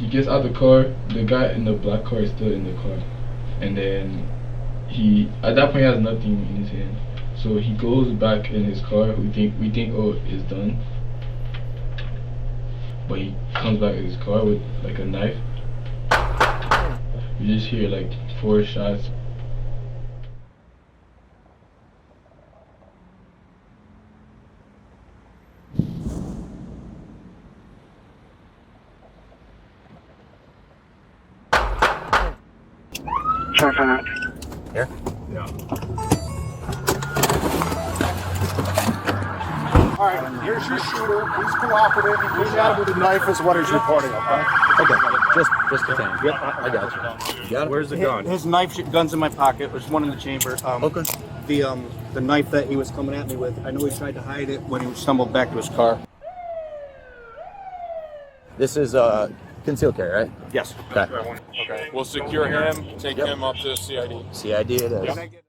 he gets out the car. The guy in the black car is still in the car, and then he at that point he has nothing in his hand. So he goes back in his car. We think oh it's done, but he comes back in his car with like a knife. You just hear like 4 shots. Here? Yeah. All right, here's your shooter. He's cooperative. He's out with a knife is what he's reporting, okay? Okay, just a thing. Yep, I got you. You got it? Where's the gun? His gun's in my pocket. There's one in the chamber. Okay. The knife that he was coming at me with, I know he tried to hide it when he stumbled back to his car. This is concealed carry, right? Yes. Okay. Okay. We'll secure him, take him up to CID. CID it is. Can I get